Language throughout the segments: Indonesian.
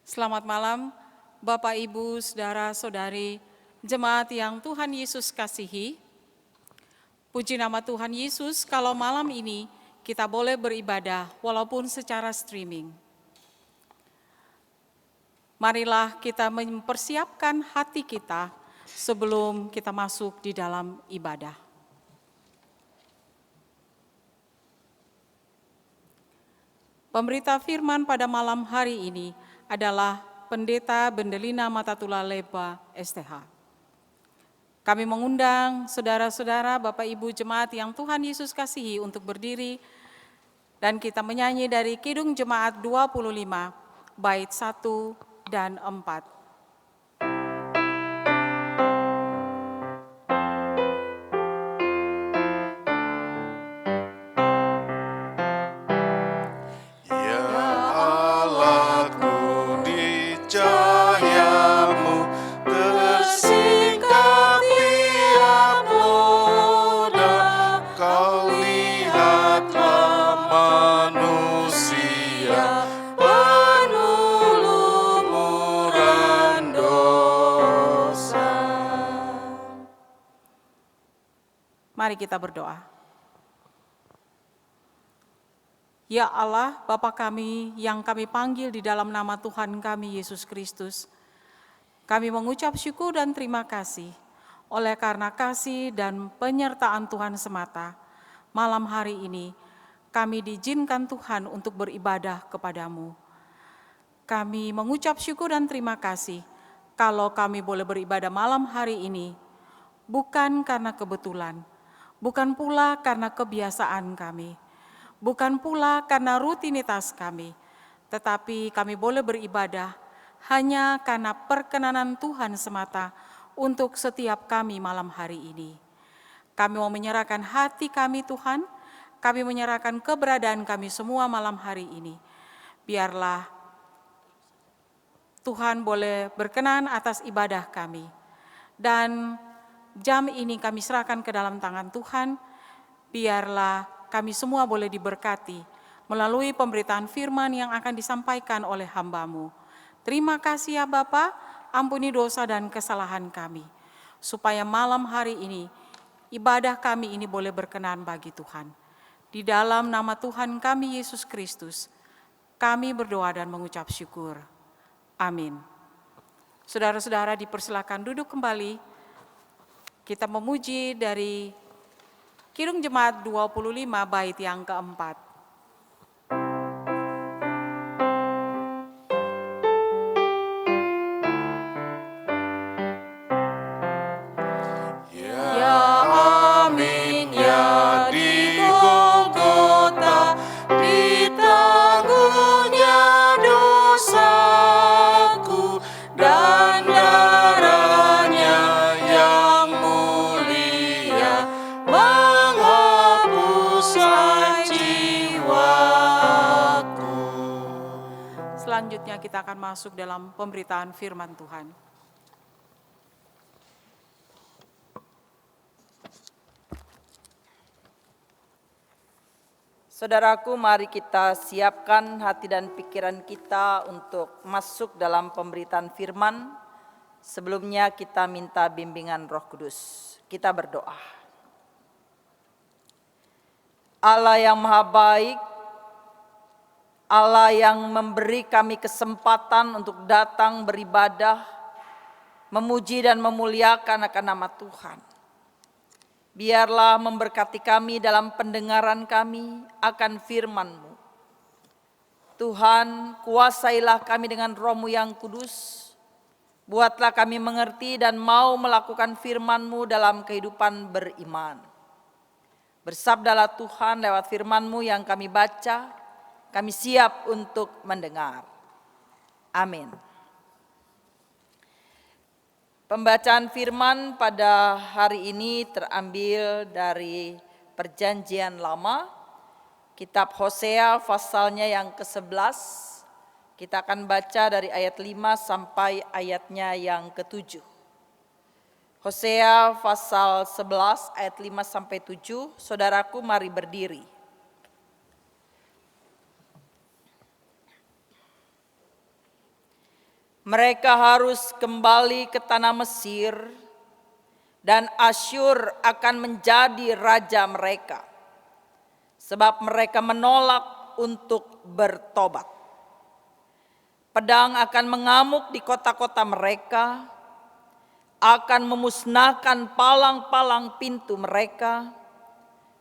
Selamat malam, Bapak, Ibu, Saudara-saudari, jemaat yang Tuhan Yesus kasihi. Puji nama Tuhan Yesus, kalau malam ini kita boleh beribadah walaupun secara streaming. Marilah kita mempersiapkan hati kita sebelum kita masuk di dalam ibadah. Pemberita firman pada malam hari ini adalah Pendeta Bendelina Matatula Leba, STH. Kami mengundang saudara-saudara, Bapak Ibu jemaat yang Tuhan Yesus kasihi untuk berdiri dan kita menyanyi dari Kidung Jemaat 25, bait 1 dan 4. Mari kita berdoa. Ya Allah, Bapa kami yang kami panggil di dalam nama Tuhan kami Yesus Kristus, kami mengucap syukur dan terima kasih oleh karena kasih dan penyertaan Tuhan semata. Malam hari ini kami diizinkan Tuhan untuk beribadah kepadamu. Kami mengucap syukur dan terima kasih kalau kami boleh beribadah malam hari ini, bukan karena kebetulan, bukan pula karena kebiasaan kami, bukan pula karena rutinitas kami, tetapi kami boleh beribadah hanya karena perkenanan Tuhan semata untuk setiap kami malam hari ini. Kami mau menyerahkan hati kami Tuhan, kami menyerahkan keberadaan kami semua malam hari ini. Biarlah Tuhan boleh berkenan atas ibadah kami. Dan jam ini kami serahkan ke dalam tangan Tuhan, biarlah kami semua boleh diberkati melalui pemberitaan firman yang akan disampaikan oleh hamba-Mu. Terima kasih ya Bapa, ampuni dosa dan kesalahan kami, supaya malam hari ini ibadah kami ini boleh berkenan bagi Tuhan. Di dalam nama Tuhan kami Yesus Kristus, kami berdoa dan mengucap syukur. Amin. Saudara-saudara dipersilakan duduk kembali. Kita memuji dari Kidung Jemaat 25 bait yang keempat. Selanjutnya kita akan masuk dalam pemberitaan firman Tuhan. Saudaraku, mari kita siapkan hati dan pikiran kita untuk masuk dalam pemberitaan firman. Sebelumnya kita minta bimbingan Roh Kudus. Kita berdoa. Allah yang Maha Baik, Allah yang memberi kami kesempatan untuk datang beribadah, memuji dan memuliakan akan nama Tuhan. Biarlah memberkati kami dalam pendengaran kami akan firman-Mu. Tuhan, kuasailah kami dengan Roh-Mu yang kudus. Buatlah kami mengerti dan mau melakukan firman-Mu dalam kehidupan beriman. Bersabdalah Tuhan lewat firman-Mu yang kami baca, kami siap untuk mendengar. Amin. Pembacaan firman pada hari ini terambil dari Perjanjian Lama, kitab Hosea pasalnya yang ke-11. Kita akan baca dari ayat 5 sampai ayatnya yang ke-7. Hosea pasal 11 ayat 5 sampai 7. Saudaraku, mari berdiri. Mereka harus kembali ke tanah Mesir dan Asyur akan menjadi raja mereka. Sebab mereka menolak untuk bertobat. Pedang akan mengamuk di kota-kota mereka, akan memusnahkan palang-palang pintu mereka,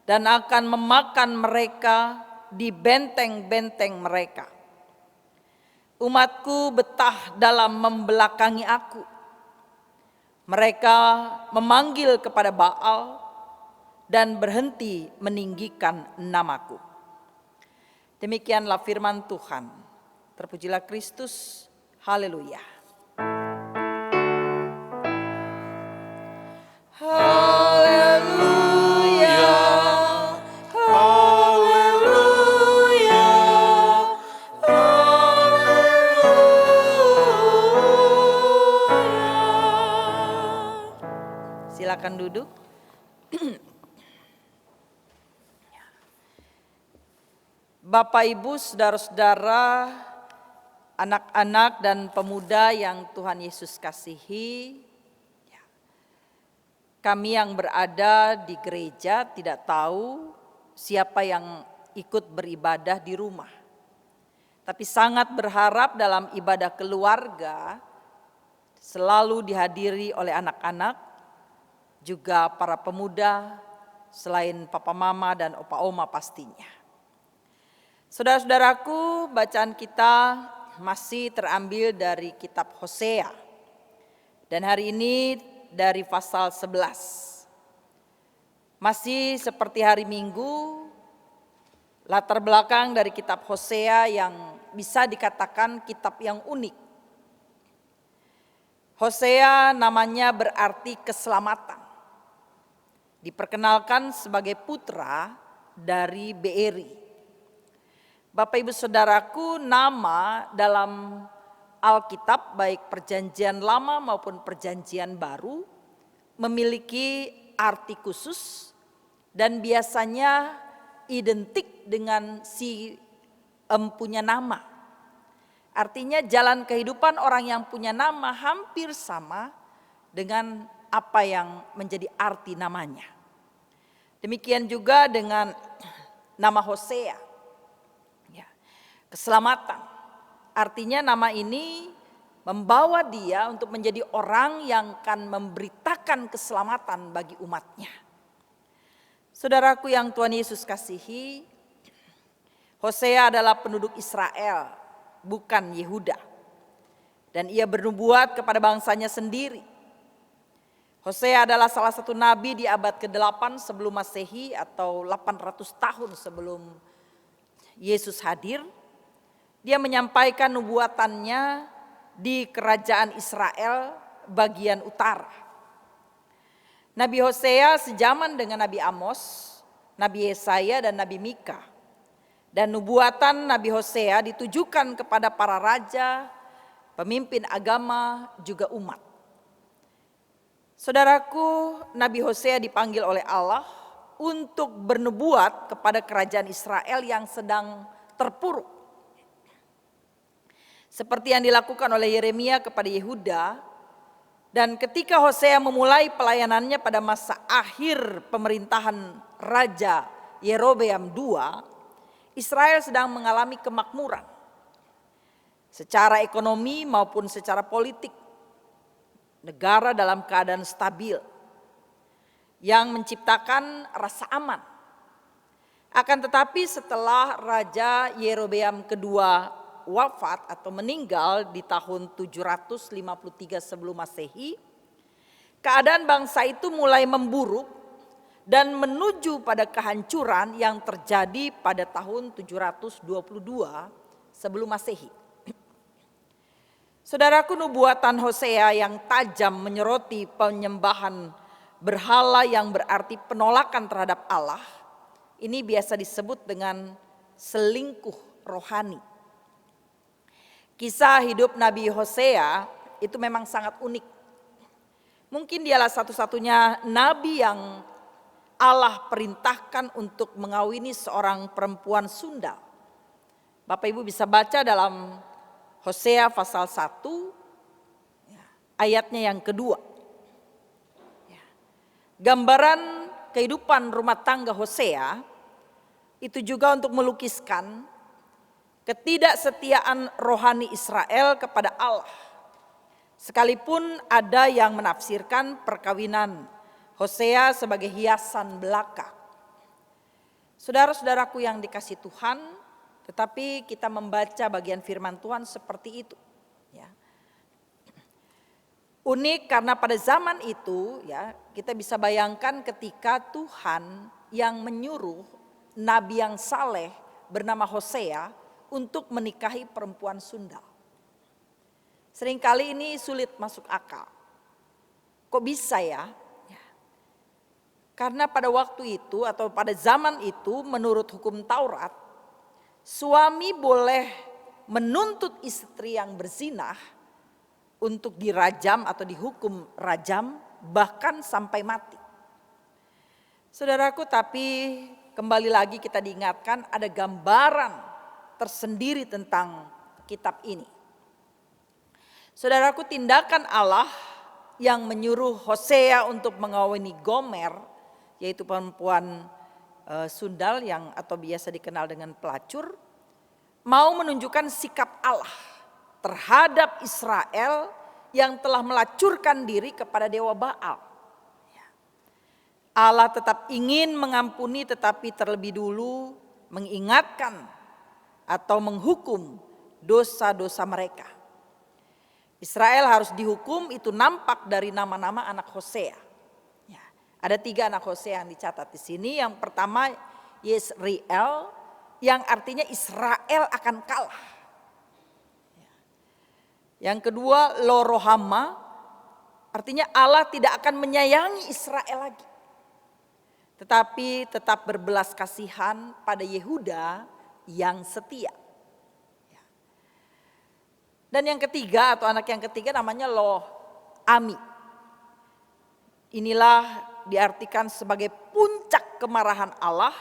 dan akan memakan mereka di benteng-benteng mereka. Umatku betah dalam membelakangi aku. Mereka memanggil kepada Baal dan berhenti meninggikan namaku. Demikianlah firman Tuhan. Terpujilah Kristus. Haleluya. Haleluya. Haleluya. Haleluya. Silakan duduk. Bapak, Ibu, saudara-saudara, anak-anak dan pemuda yang Tuhan Yesus kasihi, kami yang berada di gereja tidak tahu siapa yang ikut beribadah di rumah. Tapi sangat berharap dalam ibadah keluarga selalu dihadiri oleh anak-anak, juga para pemuda selain papa mama dan opa oma pastinya. Saudara-saudaraku, bacaan kita masih terambil dari kitab Hosea. Dan hari ini dari pasal 11. Masih seperti hari Minggu, latar belakang dari kitab Hosea yang bisa dikatakan kitab yang unik. Hosea namanya berarti keselamatan. Diperkenalkan sebagai putra dari Beeri. Bapak Ibu Saudaraku, nama dalam Alkitab baik perjanjian lama maupun perjanjian baru memiliki arti khusus dan biasanya identik dengan si empunya nama. Artinya jalan kehidupan orang yang punya nama hampir sama dengan apa yang menjadi arti namanya. Demikian juga dengan nama Hosea. Keselamatan. Artinya nama ini membawa dia untuk menjadi orang yang akan memberitakan keselamatan bagi umatnya. Saudaraku yang Tuhan Yesus kasihi, Hosea adalah penduduk Israel, bukan Yehuda. Dan ia bernubuat kepada bangsanya sendiri. Hosea adalah salah satu nabi di abad ke-8 sebelum Masehi atau 800 tahun sebelum Yesus hadir. Dia menyampaikan nubuatannya di kerajaan Israel bagian utara. Nabi Hosea sejaman dengan Nabi Amos, Nabi Yesaya dan Nabi Mika. Dan nubuatan Nabi Hosea ditujukan kepada para raja, pemimpin agama, juga umat. Saudaraku, Nabi Hosea dipanggil oleh Allah untuk bernubuat kepada kerajaan Israel yang sedang terpuruk. Seperti yang dilakukan oleh Yeremia kepada Yehuda, dan ketika Hosea memulai pelayanannya pada masa akhir pemerintahan Raja Yerobeam II, Israel sedang mengalami kemakmuran secara ekonomi maupun secara politik. Negara dalam keadaan stabil yang menciptakan rasa aman. Akan tetapi setelah Raja Yerobeam II wafat atau meninggal di tahun 753 sebelum Masehi, keadaan bangsa itu mulai memburuk dan menuju pada kehancuran yang terjadi pada tahun 722 sebelum Masehi. Saudaraku, nubuatan Hosea yang tajam menyoroti penyembahan berhala yang berarti penolakan terhadap Allah, ini biasa disebut dengan selingkuh rohani. Kisah hidup Nabi Hosea itu memang sangat unik. Mungkin dialah satu-satunya nabi yang Allah perintahkan untuk mengawini seorang perempuan sundal. Bapak Ibu bisa baca dalam Hosea pasal 1 ayatnya yang kedua. Gambaran kehidupan rumah tangga Hosea itu juga untuk melukiskan ketidaksetiaan rohani Israel kepada Allah. Sekalipun ada yang menafsirkan perkawinan Hosea sebagai hiasan belaka. Saudara-saudaraku yang dikasihi Tuhan, tetapi kita membaca bagian firman Tuhan seperti itu. Ya. Unik karena pada zaman itu ya kita bisa bayangkan ketika Tuhan yang menyuruh nabi yang saleh bernama Hosea untuk menikahi perempuan sundal. Seringkali ini sulit masuk akal. Kok bisa ya? Karena pada waktu itu atau pada zaman itu menurut hukum Taurat, suami boleh menuntut istri yang berzinah untuk dirajam atau dihukum rajam bahkan sampai mati. Saudaraku, tapi kembali lagi kita diingatkan ada gambaran tersendiri tentang kitab ini. Saudaraku, tindakan Allah yang menyuruh Hosea untuk mengawini Gomer, yaitu perempuan sundal yang atau biasa dikenal dengan pelacur, mau menunjukkan sikap Allah terhadap Israel yang telah melacurkan diri kepada dewa Baal. Allah tetap ingin mengampuni tetapi terlebih dulu mengingatkan atau menghukum dosa-dosa mereka. Israel harus dihukum, itu nampak dari nama-nama anak Hosea. Ya, ada 3 anak Hosea yang dicatat di sini. Yang pertama Yesriel, yang artinya Israel akan kalah. Yang kedua Lorohama, artinya Allah tidak akan menyayangi Israel lagi. Tetapi tetap berbelas kasihan pada Yehuda yang setia. Dan yang ketiga atau anak yang ketiga namanya Lo-Ami. Inilah diartikan sebagai puncak kemarahan Allah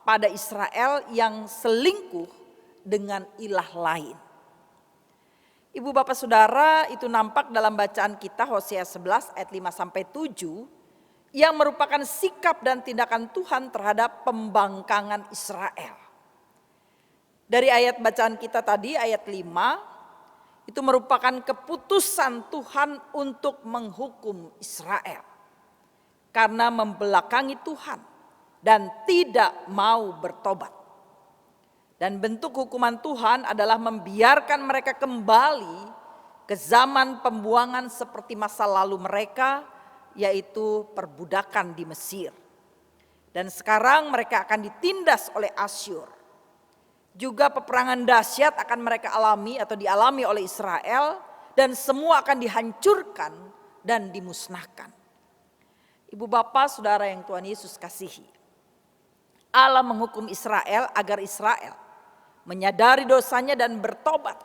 pada Israel yang selingkuh dengan ilah lain. Ibu bapak saudara, itu nampak dalam bacaan kita Hosea 11 ayat 5-7 yang merupakan sikap dan tindakan Tuhan terhadap pembangkangan Israel. Dari ayat bacaan kita tadi ayat 5, itu merupakan keputusan Tuhan untuk menghukum Israel karena membelakangi Tuhan dan tidak mau bertobat. Dan bentuk hukuman Tuhan adalah membiarkan mereka kembali ke zaman pembuangan seperti masa lalu mereka, yaitu perbudakan di Mesir. Dan sekarang mereka akan ditindas oleh Asyur. Juga peperangan dahsyat akan mereka alami atau dialami oleh Israel, dan semua akan dihancurkan dan dimusnahkan. Ibu bapak saudara yang Tuhan Yesus kasihi, Allah menghukum Israel agar Israel menyadari dosanya dan bertobat.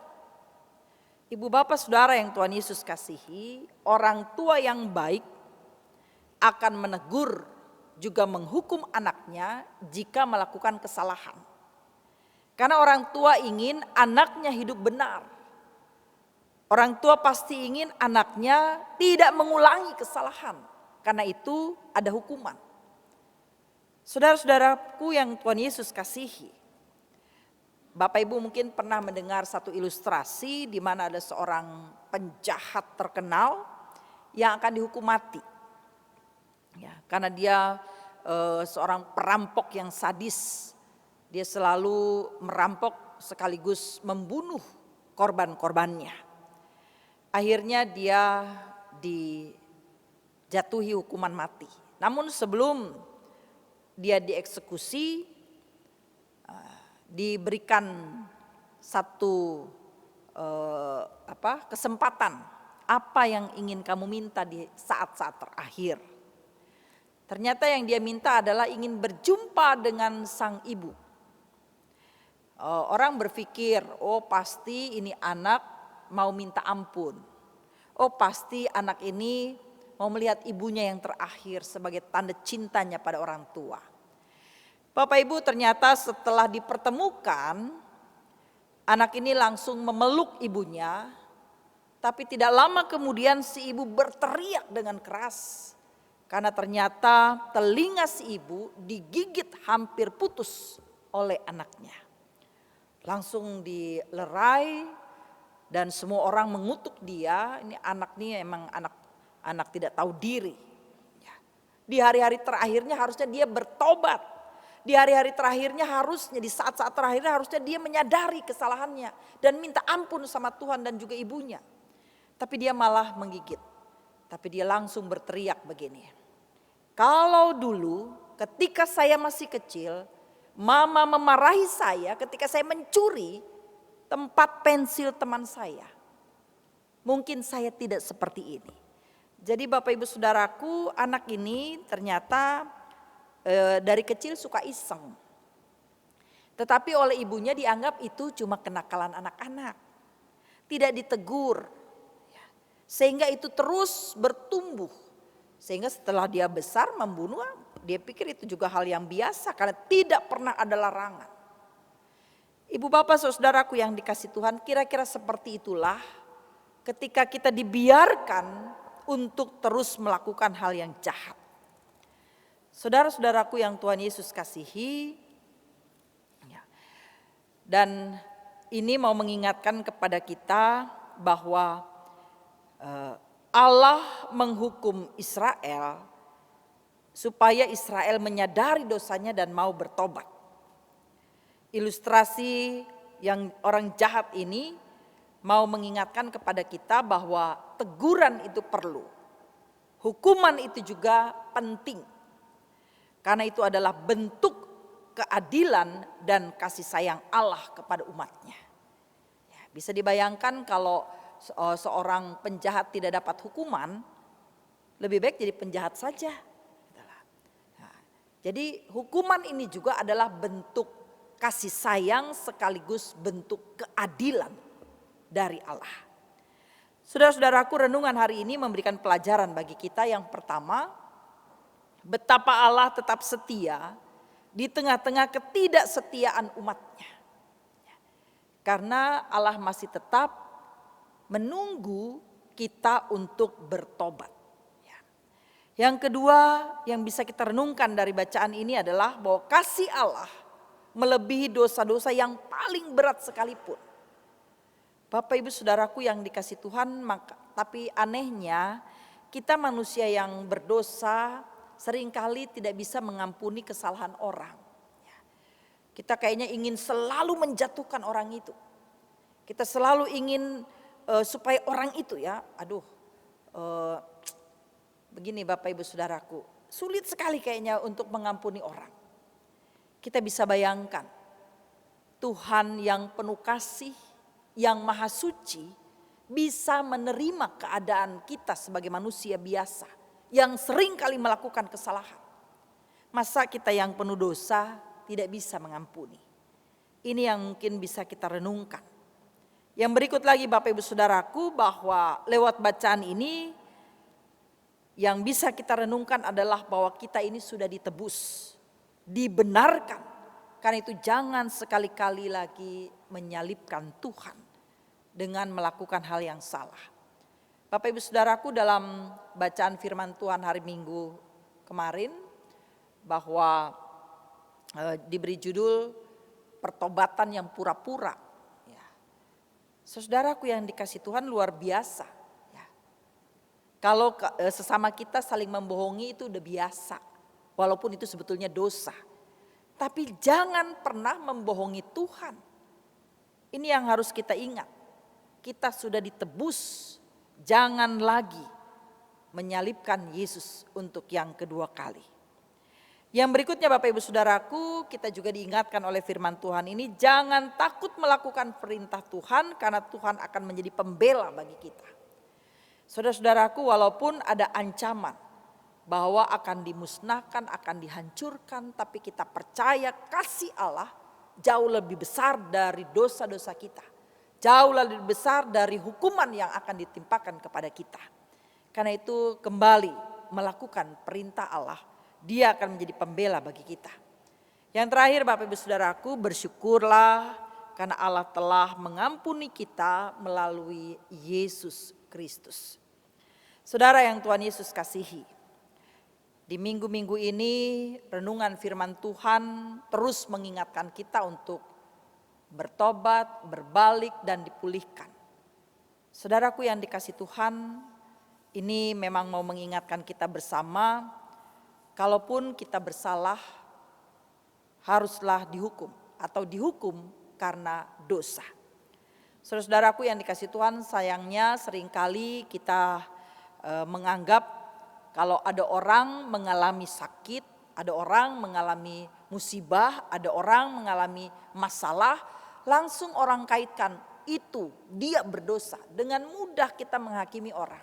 Ibu bapak saudara yang Tuhan Yesus kasihi, orang tua yang baik akan menegur juga menghukum anaknya jika melakukan kesalahan. Karena orang tua ingin anaknya hidup benar. Orang tua pasti ingin anaknya tidak mengulangi kesalahan. Karena itu ada hukuman. Saudara-saudaraku yang Tuhan Yesus kasihi, Bapak Ibu mungkin pernah mendengar satu ilustrasi di mana ada seorang penjahat terkenal yang akan dihukum mati. Ya, karena dia seorang perampok yang sadis. Dia selalu merampok sekaligus membunuh korban-korbannya. Akhirnya dia dijatuhi hukuman mati. Namun sebelum dia dieksekusi, diberikan satu kesempatan, apa yang ingin kamu minta di saat-saat terakhir. Ternyata yang dia minta adalah ingin berjumpa dengan sang ibu. Orang berpikir, oh pasti ini anak mau minta ampun. Oh pasti anak ini mau melihat ibunya yang terakhir sebagai tanda cintanya pada orang tua. Bapak Ibu, ternyata setelah dipertemukan, anak ini langsung memeluk ibunya, Tapi tidak lama kemudian si ibu berteriak dengan keras. Karena ternyata telinga si ibu digigit hampir putus oleh anaknya. Langsung dilerai dan semua orang mengutuk dia. Ini anak nih emang anak tidak tahu diri. Di hari-hari terakhirnya harusnya dia bertobat. Di hari-hari terakhirnya harusnya, di saat-saat terakhirnya harusnya dia menyadari kesalahannya. Dan minta ampun sama Tuhan dan juga ibunya. Tapi dia malah menggigit. Tapi dia langsung berteriak begini. Kalau dulu ketika saya masih kecil, mama memarahi saya ketika saya mencuri tempat pensil teman saya. Mungkin saya tidak seperti ini. Jadi Bapak Ibu Saudaraku, anak ini ternyata dari kecil suka iseng. Tetapi oleh ibunya dianggap itu cuma kenakalan anak-anak. Tidak ditegur. Sehingga itu terus bertumbuh. Sehingga setelah dia besar membunuh, dia pikir itu juga hal yang biasa karena tidak pernah ada larangan. Ibu bapak saudaraku yang dikasih Tuhan, kira-kira seperti itulah ketika kita dibiarkan untuk terus melakukan hal yang jahat. Saudara-saudaraku yang Tuhan Yesus kasihi, dan ini mau mengingatkan kepada kita bahwa Allah menghukum Israel supaya Israel menyadari dosanya dan mau bertobat. Ilustrasi yang orang jahat ini mau mengingatkan kepada kita bahwa teguran itu perlu. Hukuman itu juga penting. Karena itu adalah bentuk keadilan dan kasih sayang Allah kepada umatnya. Bisa dibayangkan kalau seorang penjahat tidak dapat hukuman, lebih baik jadi penjahat saja. Jadi hukuman ini juga adalah bentuk kasih sayang sekaligus bentuk keadilan dari Allah. Saudara-saudaraku, renungan hari ini memberikan pelajaran bagi kita. Yang pertama, betapa Allah tetap setia di tengah-tengah ketidaksetiaan umatnya. Karena Allah masih tetap menunggu kita untuk bertobat. Yang kedua yang bisa kita renungkan dari bacaan ini adalah bahwa kasih Allah melebihi dosa-dosa yang paling berat sekalipun. Bapak Ibu Saudaraku yang dikasih Tuhan, tapi anehnya kita manusia yang berdosa seringkali tidak bisa mengampuni kesalahan orang. Kita kayaknya ingin selalu menjatuhkan orang itu. Kita selalu ingin supaya orang itu begini Bapak Ibu Saudaraku, sulit sekali kayaknya untuk mengampuni orang. Kita bisa bayangkan Tuhan yang penuh kasih, yang maha suci bisa menerima keadaan kita sebagai manusia biasa yang sering kali melakukan kesalahan. Masa kita yang penuh dosa tidak bisa mengampuni? Ini yang mungkin bisa kita renungkan. Yang berikut lagi Bapak Ibu Saudaraku, bahwa lewat bacaan ini yang bisa kita renungkan adalah bahwa kita ini sudah ditebus, dibenarkan. Karena itu jangan sekali-kali lagi menyalibkan Tuhan dengan melakukan hal yang salah. Bapak Ibu Saudaraku, dalam bacaan firman Tuhan hari Minggu kemarin bahwa diberi judul pertobatan yang pura-pura. Saudaraku yang dikasih Tuhan, luar biasa. Kalau sesama kita saling membohongi itu udah biasa. Walaupun itu sebetulnya dosa. Tapi jangan pernah membohongi Tuhan. Ini yang harus kita ingat. Kita sudah ditebus. Jangan lagi menyalibkan Yesus untuk yang kedua kali. Yang berikutnya Bapak Ibu Saudaraku, kita juga diingatkan oleh firman Tuhan ini, jangan takut melakukan perintah Tuhan karena Tuhan akan menjadi pembela bagi kita. Saudara-saudaraku, walaupun ada ancaman bahwa akan dimusnahkan, akan dihancurkan, tapi kita percaya kasih Allah jauh lebih besar dari dosa-dosa kita. Jauh lebih besar dari hukuman yang akan ditimpakan kepada kita. Karena itu kembali melakukan perintah Allah, Dia akan menjadi pembela bagi kita. Yang terakhir Bapak Ibu Saudaraku, bersyukurlah karena Allah telah mengampuni kita melalui Yesus Kristus. Saudara yang Tuhan Yesus kasihi, di minggu-minggu ini renungan firman Tuhan terus mengingatkan kita untuk bertobat, berbalik, dan dipulihkan. Saudaraku yang dikasih Tuhan, ini memang mau mengingatkan kita bersama, kalaupun kita bersalah, haruslah dihukum atau dihukum karena dosa. Saudaraku yang dikasih Tuhan, sayangnya seringkali kita menganggap kalau ada orang mengalami sakit, ada orang mengalami musibah, ada orang mengalami masalah, langsung orang kaitkan itu dia berdosa. Dengan mudah kita menghakimi orang.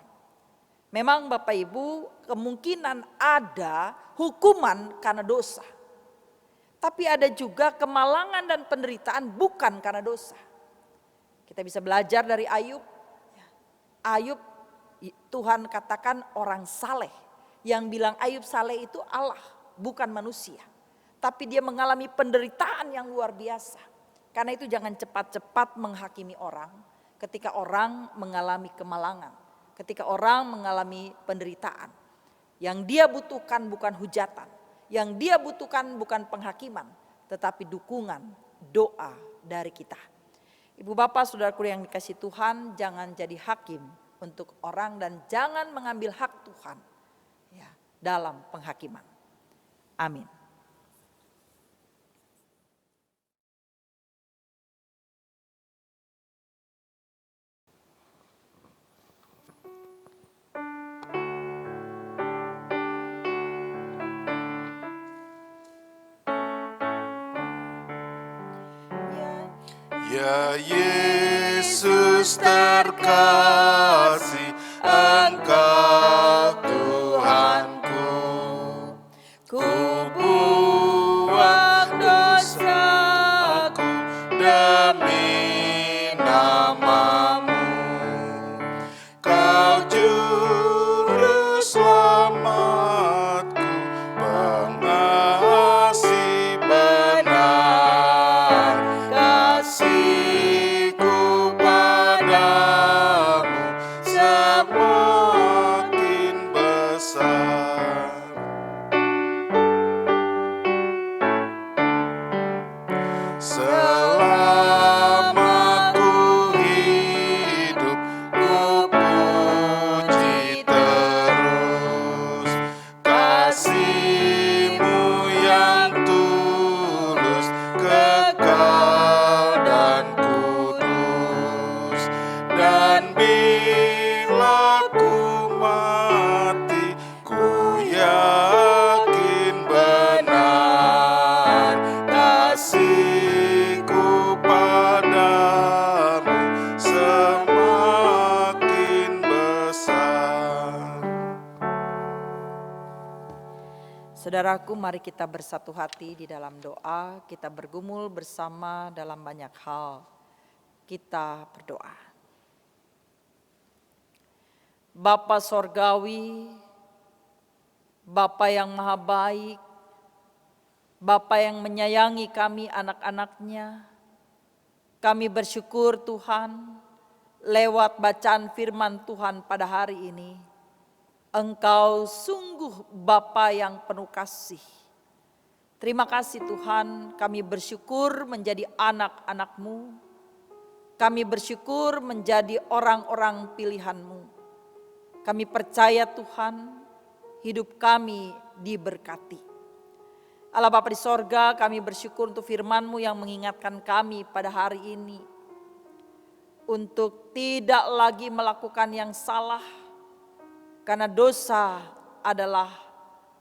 Memang Bapak Ibu, kemungkinan ada hukuman karena dosa. Tapi ada juga kemalangan dan penderitaan bukan karena dosa. Kita bisa belajar dari Ayub. Ayub, Tuhan katakan orang saleh. Yang bilang Ayub saleh itu Allah, bukan manusia. Tapi dia mengalami penderitaan yang luar biasa. Karena itu jangan cepat-cepat menghakimi orang ketika orang mengalami kemalangan. Ketika orang mengalami penderitaan. Yang dia butuhkan bukan hujatan. Yang dia butuhkan bukan penghakiman, tetapi dukungan, doa dari kita. Ibu bapak saudaraku yang dikasih Tuhan, jangan jadi hakim untuk orang dan jangan mengambil hak Tuhan ya, dalam penghakiman. Amin. Ya Yesus terkasih, Engkau Tuhanku. Ku buang dosaku demi nama-Mu. Kau juru selamatku, pengasih benar. Kasihku padamu semakin besar. Selama ku hidup, ku puji terus kasih-Mu yang tulus, kekal dan kudus. Dan bila ku mati, ku yakin benar kasihku padamu semakin besar. Saudaraku, mari kita bersatu hati di dalam doa, kita bergumul bersama dalam banyak hal. Kita berdoa. Bapa Sorgawi, Bapa yang maha baik, Bapa yang menyayangi kami anak-anaknya, kami bersyukur Tuhan lewat bacaan firman Tuhan pada hari ini. Engkau sungguh Bapa yang penuh kasih. Terima kasih Tuhan, kami bersyukur menjadi anak-anak-Mu. Kami bersyukur menjadi orang-orang pilihan-Mu. Kami percaya Tuhan, hidup kami diberkati. Allah Bapa di sorga, kami bersyukur untuk firman-Mu yang mengingatkan kami pada hari ini. Untuk tidak lagi melakukan yang salah, karena dosa adalah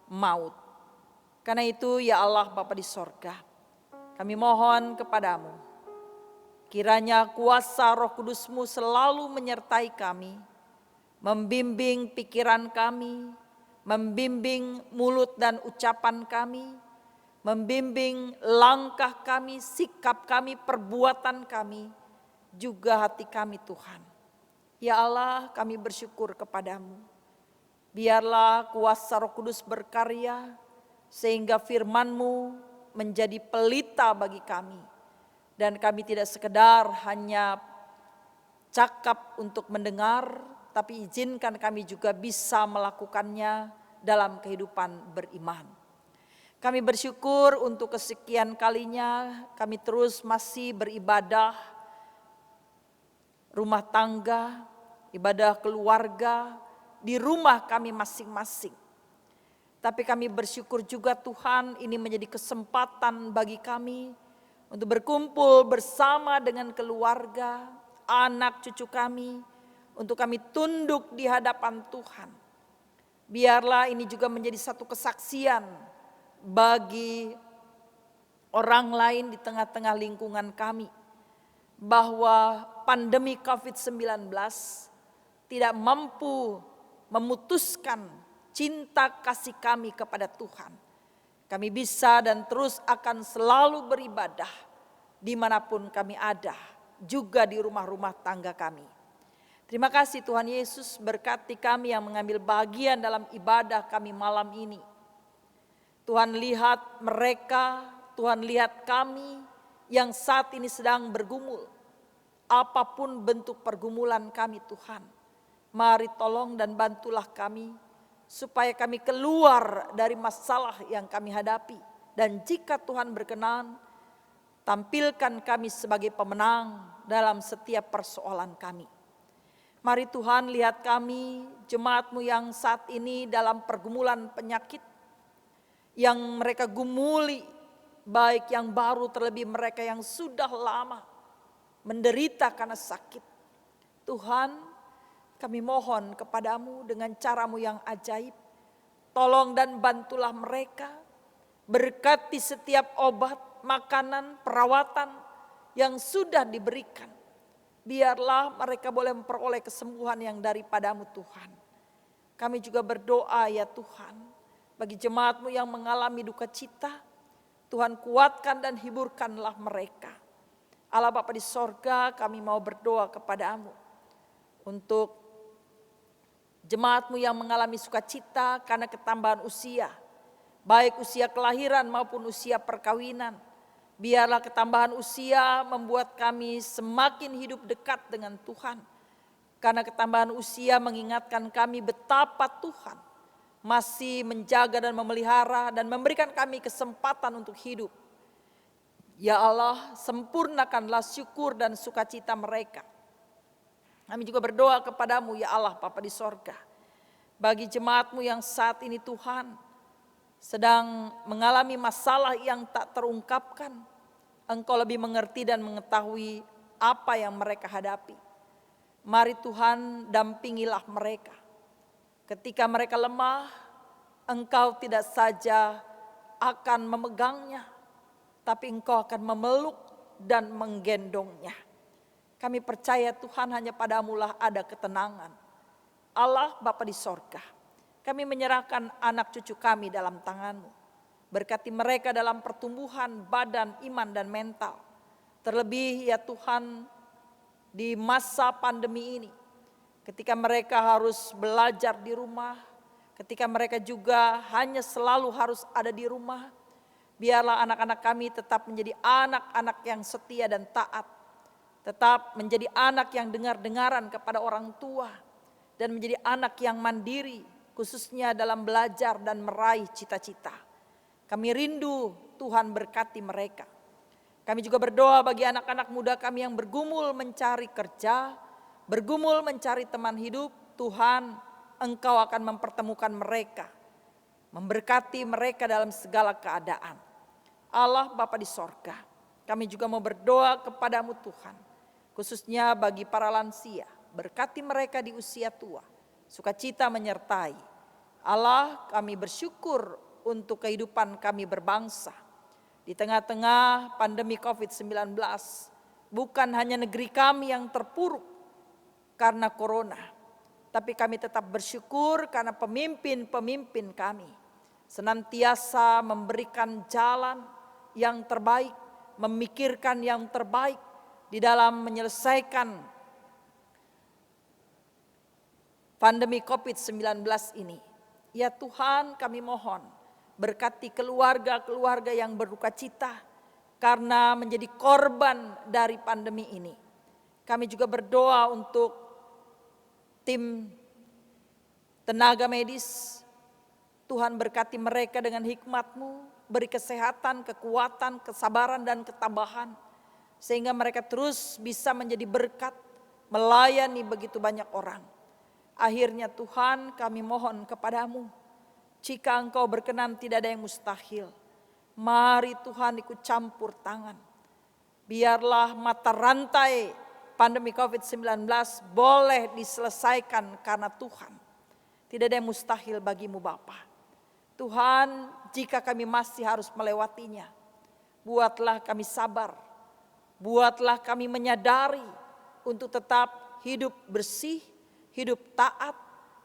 maut. Karena itu ya Allah Bapa di sorga, kami mohon kepadamu, kiranya kuasa Roh Kudus-Mu selalu menyertai kami, membimbing pikiran kami, membimbing mulut dan ucapan kami, membimbing langkah kami, sikap kami, perbuatan kami, juga hati kami Tuhan. Ya Allah, kami bersyukur kepadamu. Biarlah kuasa Roh Kudus berkarya sehingga firman-Mu menjadi pelita bagi kami. Dan kami tidak sekedar hanya cakap untuk mendengar, tapi izinkan kami juga bisa melakukannya dalam kehidupan beriman. Kami bersyukur untuk kesekian kalinya kami terus masih beribadah rumah tangga, ibadah keluarga di rumah kami masing-masing. Tapi kami bersyukur juga Tuhan, ini menjadi kesempatan bagi kami untuk berkumpul bersama dengan keluarga, anak cucu kami, untuk kami tunduk di hadapan Tuhan. Biarlah ini juga menjadi satu kesaksian bagi orang lain di tengah-tengah lingkungan kami, bahwa pandemi COVID-19 tidak mampu memutuskan cinta kasih kami kepada Tuhan. Kami bisa dan terus akan selalu beribadah dimanapun kami ada, juga di rumah-rumah tangga kami. Terima kasih Tuhan Yesus, berkati kami yang mengambil bagian dalam ibadah kami malam ini. Tuhan lihat mereka, Tuhan lihat kami yang saat ini sedang bergumul. Apapun bentuk pergumulan kami Tuhan, mari tolong dan bantulah kami supaya kami keluar dari masalah yang kami hadapi. Dan jika Tuhan berkenan, tampilkan kami sebagai pemenang dalam setiap persoalan kami. Mari Tuhan lihat kami, jemaat-Mu yang saat ini dalam pergumulan penyakit, yang mereka gumuli, baik yang baru terlebih mereka yang sudah lama menderita karena sakit. Tuhan, kami mohon kepadamu dengan cara-Mu yang ajaib, tolong dan bantulah mereka, berkati setiap obat, makanan, perawatan yang sudah diberikan. Biarlah mereka boleh memperoleh kesembuhan yang daripadamu Tuhan. Kami juga berdoa ya Tuhan, bagi jemaat-Mu yang mengalami duka cita, Tuhan kuatkan dan hiburkanlah mereka. Allah Bapa di sorga, kami mau berdoa kepadamu untuk jemaat-Mu yang mengalami sukacita karena ketambahan usia, baik usia kelahiran maupun usia perkawinan. Biarlah ketambahan usia membuat kami semakin hidup dekat dengan Tuhan. Karena ketambahan usia mengingatkan kami betapa Tuhan masih menjaga dan memelihara dan memberikan kami kesempatan untuk hidup. Ya Allah, sempurnakanlah syukur dan sukacita mereka. Kami juga berdoa kepadamu ya Allah Bapa di sorga, bagi jemaat-Mu yang saat ini Tuhan sedang mengalami masalah yang tak terungkapkan. Engkau lebih mengerti dan mengetahui apa yang mereka hadapi. Mari Tuhan dampingilah mereka. Ketika mereka lemah, Engkau tidak saja akan memegangnya, tapi Engkau akan memeluk dan menggendongnya. Kami percaya Tuhan hanya padamu-lah ada ketenangan. Allah Bapa di sorga, kami menyerahkan anak cucu kami dalam tangan-Mu. Berkati mereka dalam pertumbuhan badan, iman dan mental. Terlebih ya Tuhan di masa pandemi ini, ketika mereka harus belajar di rumah, ketika mereka juga hanya selalu harus ada di rumah, biarlah anak-anak kami tetap menjadi anak-anak yang setia dan taat. Tetap menjadi anak yang dengar-dengaran kepada orang tua. Dan menjadi anak yang mandiri, khususnya dalam belajar dan meraih cita-cita. Kami rindu Tuhan berkati mereka. Kami juga berdoa bagi anak-anak muda kami yang bergumul mencari kerja, bergumul mencari teman hidup. Tuhan, Engkau akan mempertemukan mereka, memberkati mereka dalam segala keadaan. Allah Bapa di sorga, kami juga mau berdoa kepadamu Tuhan, khususnya bagi para lansia. Berkati mereka di usia tua, sukacita menyertai. Allah, kami bersyukur untuk kehidupan kami berbangsa. Di tengah-tengah pandemi COVID-19, bukan hanya negeri kami yang terpuruk karena corona, tapi kami tetap bersyukur karena pemimpin-pemimpin kami senantiasa memberikan jalan yang terbaik, memikirkan yang terbaik di dalam menyelesaikan pandemi COVID-19 ini. Ya Tuhan, kami mohon berkati keluarga-keluarga yang berduka cita karena menjadi korban dari pandemi ini. Kami juga berdoa untuk tim tenaga medis. Tuhan berkati mereka dengan hikmat-Mu, beri kesehatan, kekuatan, kesabaran, dan ketabahan. Sehingga mereka terus bisa menjadi berkat, melayani begitu banyak orang. Akhirnya Tuhan, kami mohon kepadamu, jika Engkau berkenan tidak ada yang mustahil. Mari Tuhan ikut campur tangan. Biarlah mata rantai pandemi COVID-19 boleh diselesaikan karena Tuhan. Tidak ada yang mustahil bagimu Bapa. Tuhan, jika kami masih harus melewatinya, buatlah kami sabar. Buatlah kami menyadari untuk tetap hidup bersih, hidup taat,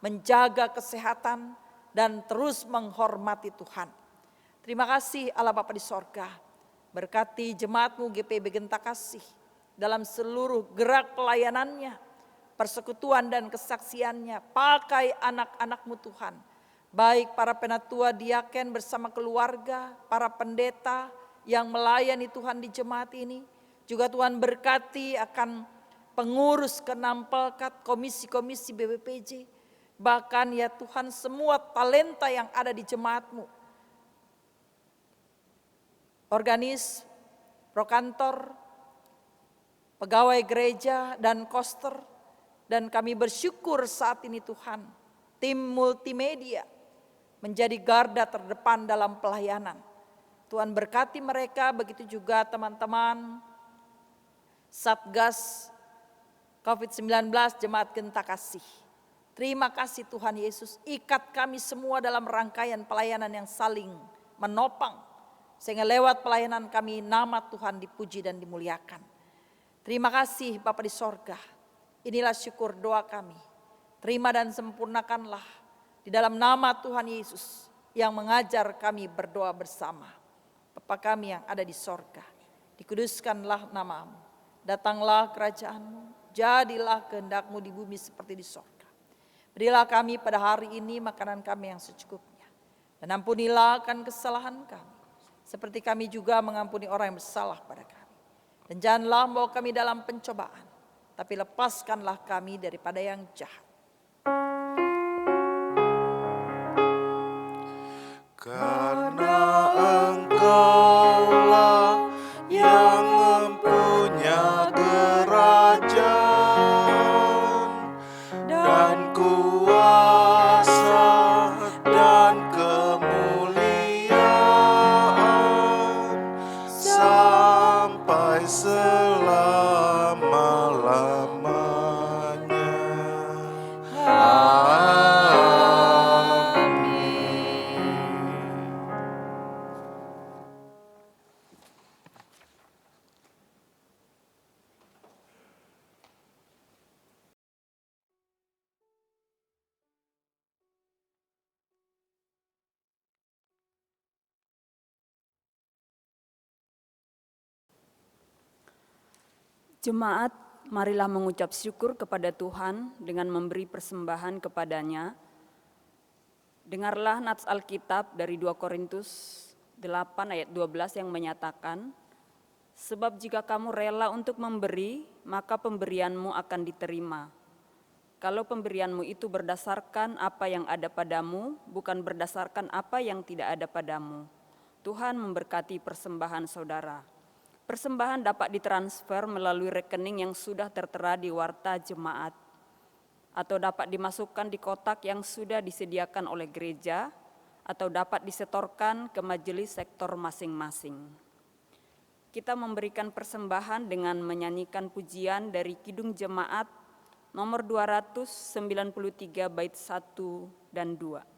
menjaga kesehatan, dan terus menghormati Tuhan. Terima kasih Allah Bapa di sorga. Berkati jemaat-Mu GPIB Genta Kasih dalam seluruh gerak pelayanannya, persekutuan dan kesaksiannya. Pakai anak-anak-Mu Tuhan. Baik para penatua diaken bersama keluarga, para pendeta yang melayani Tuhan di jemaat ini. Juga Tuhan berkati akan pengurus kenampelkat, komisi-komisi BPPJ, bahkan ya Tuhan semua talenta yang ada di jemaat-Mu. Organis, prokantor, pegawai gereja, dan koster. Dan kami bersyukur saat ini Tuhan, tim multimedia menjadi garda terdepan dalam pelayanan. Tuhan berkati mereka, begitu juga teman-teman Satgas COVID-19 Jemaat Genta Kasih. Terima kasih Tuhan Yesus, ikat kami semua dalam rangkaian pelayanan yang saling menopang. Sehingga lewat pelayanan kami nama Tuhan dipuji dan dimuliakan. Terima kasih Bapa di sorga. Inilah syukur doa kami. Terima dan sempurnakanlah di dalam nama Tuhan Yesus yang mengajar kami berdoa bersama. Bapa kami yang ada di sorga, dikuduskanlah nama-Mu. Datanglah kerajaan-Mu, jadilah kehendak-Mu di bumi seperti di sorga. Berilah kami pada hari ini makanan kami yang secukupnya. Dan ampunilah akan kesalahan kami, seperti kami juga mengampuni orang yang bersalah pada kami. Dan janganlah membawa kami dalam pencobaan, tapi lepaskanlah kami daripada yang jahat. Karena Engkaulah yang mempunyai kerajaan dan kuasa dan kemuliaan sampai selama-lamanya. Jemaat, marilah mengucap syukur kepada Tuhan dengan memberi persembahan kepadanya. Dengarlah nats Alkitab dari 2 Korintus 8 ayat 12 yang menyatakan, sebab jika kamu rela untuk memberi, maka pemberianmu akan diterima. Kalau pemberianmu itu berdasarkan apa yang ada padamu, bukan berdasarkan apa yang tidak ada padamu. Tuhan memberkati persembahan saudara. Persembahan dapat ditransfer melalui rekening yang sudah tertera di warta jemaat, atau dapat dimasukkan di kotak yang sudah disediakan oleh gereja, atau dapat disetorkan ke majelis sektor masing-masing. Kita memberikan persembahan dengan menyanyikan pujian dari Kidung Jemaat nomor 293 bait 1 dan 2.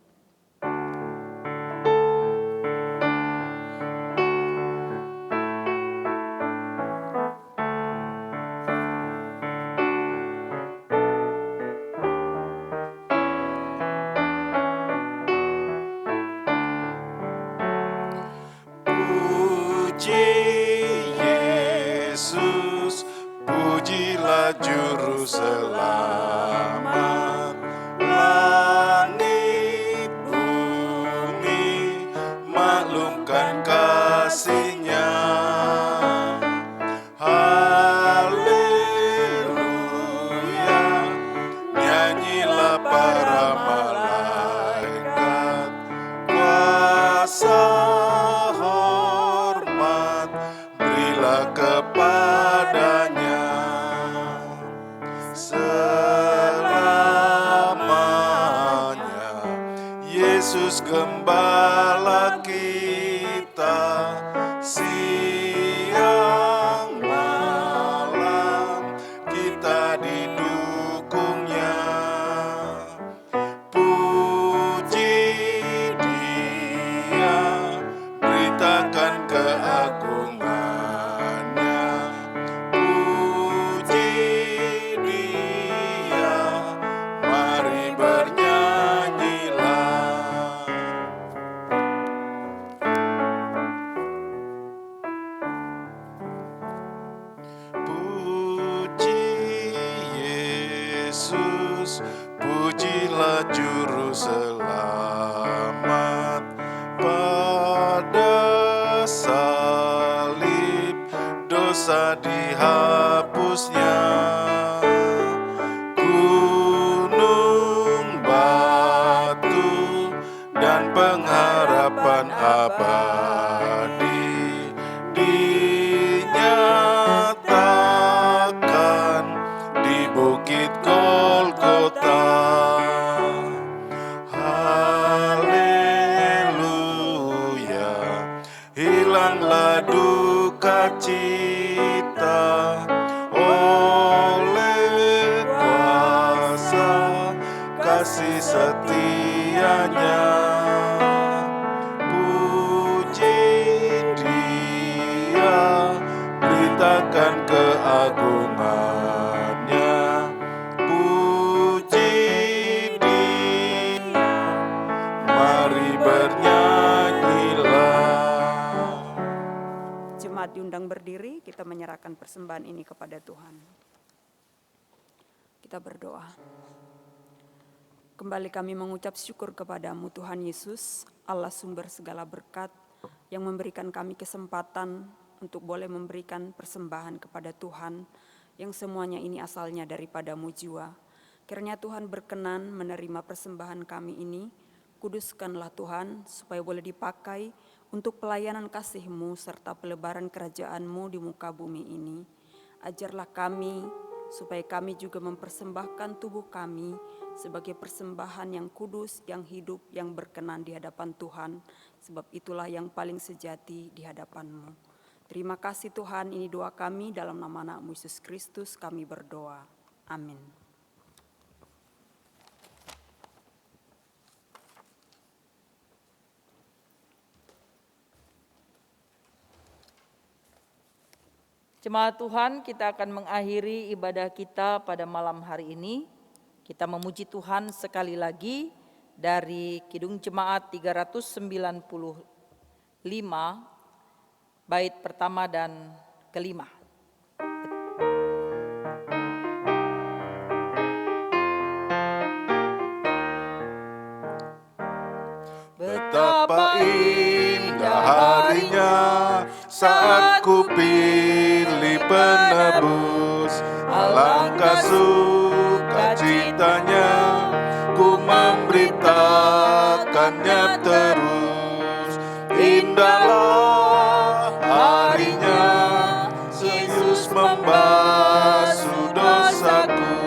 Pujilah Juru Selamat, langit bumi maklumkan kasih-Nya. Yesus gembala kita, siang malam kita didukungnya. Puji Dia, beritakan keagungannya. Puji Dia, mari bernyanyilah. Puji Yesus, pujilah Juru Selamat. Pada salib dosa dihapusnya. Gunung batu dan pengharapan abadi dinyatakan di Bukit Golgota. Haleluya, hilanglah duka cita oleh kuasa kasih setianya. Puji Dia, beritakan keagungannya. Puji Dia, mari bernyanyilah. Jemaat diundang berdiri, kita menyerahkan persembahan ini kepada Tuhan. Kita berdoa. Kembali kami mengucap syukur kepadamu Tuhan Yesus, Allah sumber segala berkat yang memberikan kami kesempatan untuk boleh memberikan persembahan kepada Tuhan yang semuanya ini asalnya daripadamu jua. Kiranya Tuhan berkenan menerima persembahan kami ini, kuduskanlah Tuhan supaya boleh dipakai untuk pelayanan kasih-Mu serta pelebaran kerajaan-Mu di muka bumi ini. Ajarlah kami supaya kami juga mempersembahkan tubuh kami sebagai persembahan yang kudus, yang hidup, yang berkenan di hadapan Tuhan. Sebab itulah yang paling sejati di hadapan-Mu. Terima kasih Tuhan, ini doa kami dalam nama anak-Mu Yesus Kristus kami berdoa. Amin. Jemaat Tuhan, kita akan mengakhiri ibadah kita pada malam hari ini. Kita memuji Tuhan sekali lagi dari Kidung Jemaat 395, bait pertama dan kelima. Betapa indah harinya saat ku pilih penebus, alangkah sukacitanya ku memberitakannya terus. Indahlah harinya Yesus membasuh dosaku,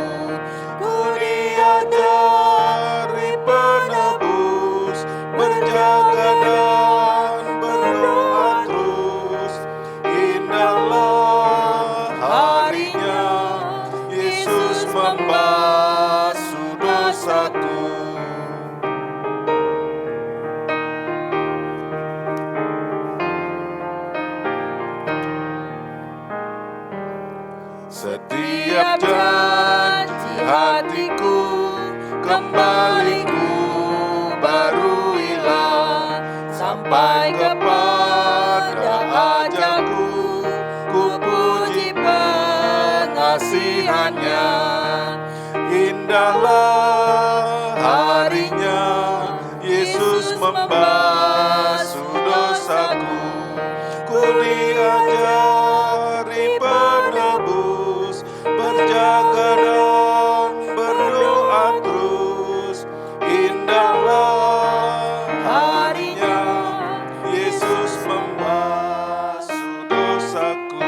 ku diajari penebus berjaga dan berdoa terus. Indahlah harinya Yesus membasuh dosaku. Setiap janji hatiku kembali ku baruilah, sampai kepada ajalku ku puji pengasihannya. Indahlah harinya Yesus membasuh dosaku, ku diajari penebus berjaga dan berdoa terus. Indahlah harinya Yesus membasuh dosaku.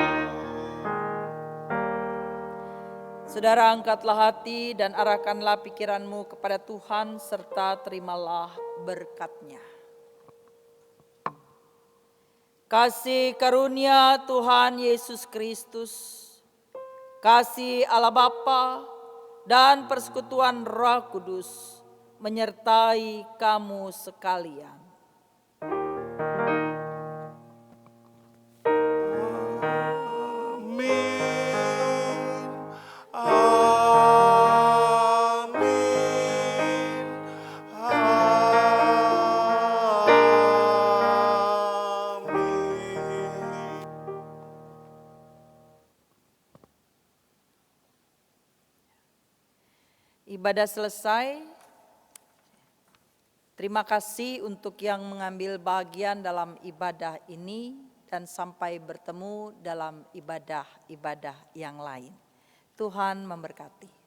Saudara, angkatlah hati dan arahkanlah pikiranmu kepada Tuhan serta terimalah berkat-Nya. Kasih karunia Tuhan Yesus Kristus, kasih Allah Bapa, dan persekutuan Roh Kudus menyertai kamu sekalian. Ibadah selesai. Terima kasih untuk yang mengambil bagian dalam ibadah ini dan sampai bertemu dalam ibadah-ibadah yang lain. Tuhan memberkati.